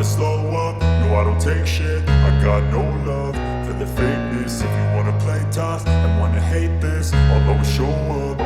slow up, no I don't take shit. I got no love for the fakeness. If you wanna play tough and wanna hate this, I'll always show up.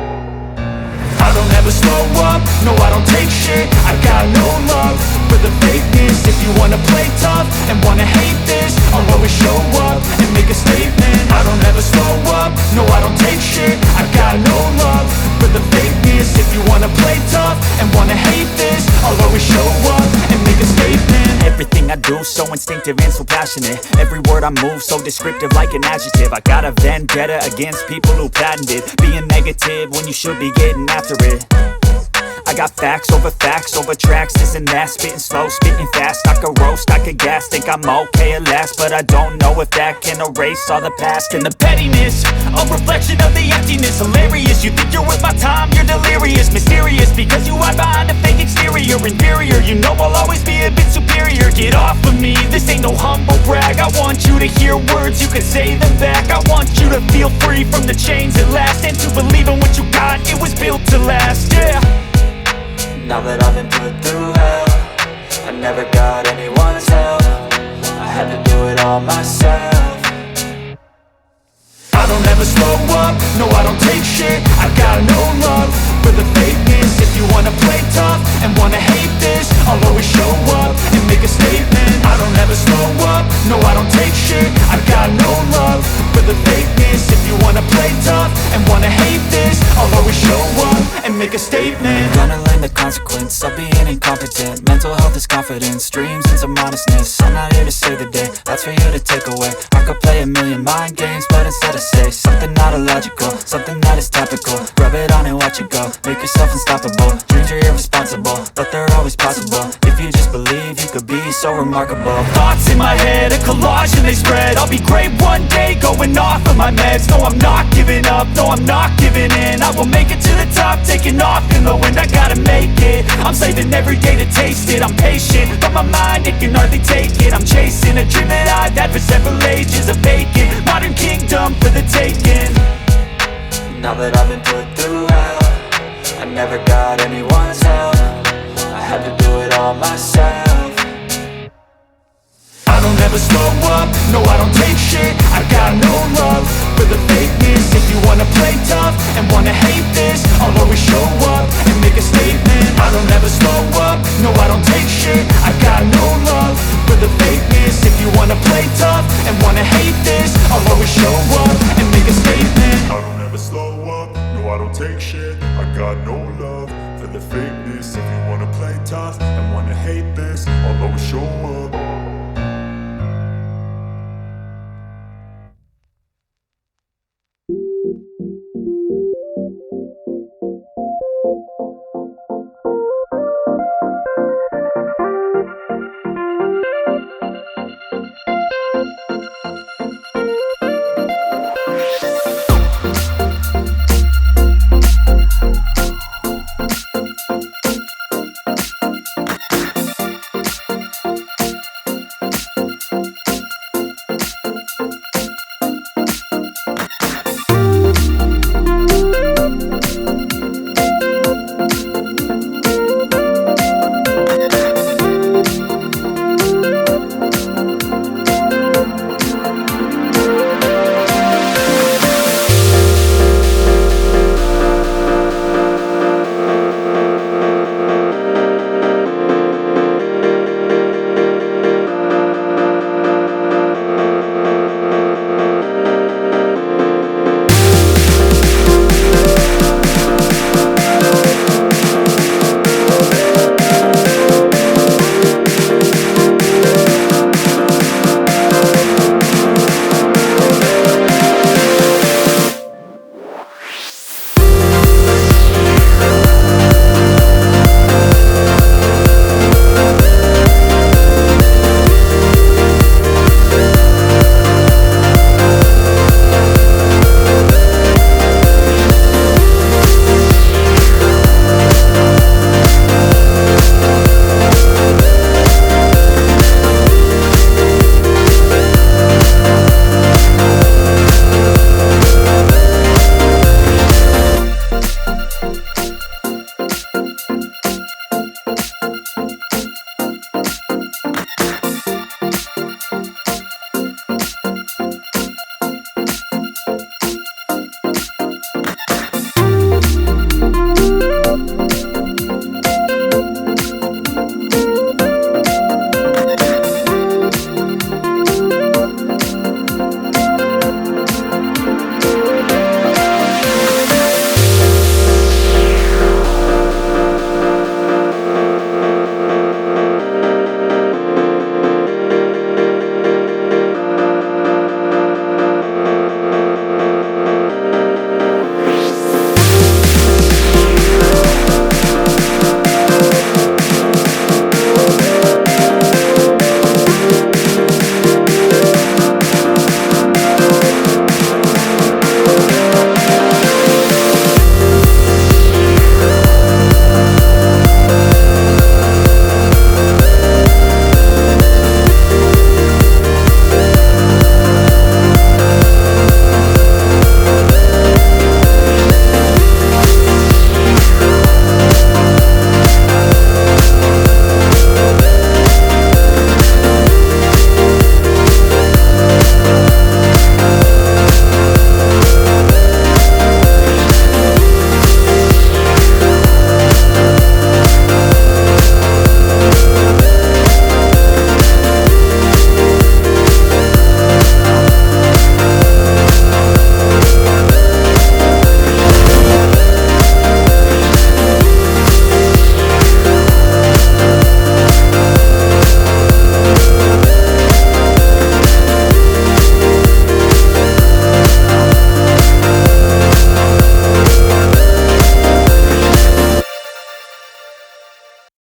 I don't ever slow up, no I don't take shit. I got no love for the fakeness. If you wanna play tough and wanna hate this, I'll always show up and make a statement. I don't ever slow up, no I don't take shit. I got no love for the fakeness. If you wanna play tough and wanna hate this, I'll always show up and make a statement. Everything I do so instinctive and so passionate. Every word I move so descriptive like an adjective. I got a vendetta against people who patented being negative when you should be getting after it. I got facts over tracks, this and that. Spitting slow, spitting fast, I could roast, I could gas. Think I'm okay at last, but I don't know if that can erase all the past. And the pettiness, a reflection of the emptiness. Hilarious, you think you're worth my time, you're delirious. Mysterious, because you hide behind a fake exterior. Inferior, you know I'll always be a bit superior. Get off of me, this ain't no humble brag. I want you to hear words, you can say them back. I want you to feel free from the chains at last, and to believe in what you got, it was built to last, yeah. Now that I've been put through hell, I never got anyone's help. I had to do it all myself. I don't ever slow up, no I don't take shit. I got no love for the fakeness. If you wanna play tough and wanna hate this, I'll always show up and make a statement. I don't ever slow up, no I don't take shit. I got no love for the fakeness. If you wanna play tough and wanna hate this, I'll always show up and make a statement. Gonna learn the consequence of being incompetent. Mental health is confidence, dreams and some honestness. I'm not here to save the day, that's for you to take away. I could play a million mind games, but instead I say something not illogical, something that is topical. Rub it on and watch it go, make yourself unstoppable. Dreams are irresponsible, but they're always possible. If you just believe, you could be so remarkable. Thoughts in my head, a collage and they spread. I'll be great one day, going off of my meds. No, I'm not giving up, no, I'm not giving in. I will make it to the top, taking off in the wind. I gotta make it, I'm saving every day to taste it. I'm patient, but my mind, it can hardly take it. I'm chasing a dream that I've had for several ages. A vacant, modern kingdom for the taking. Now that I've been put through hell, I never got anyone's help. I had to do it all myself. I don't ever slow up, no I don't take shit. I got no love for the fakeness. If you wanna play tough and wanna hate this, I'll always show up and make a statement. I don't ever slow up, no I don't take shit. I got no love for the fakeness. If you wanna play tough and wanna hate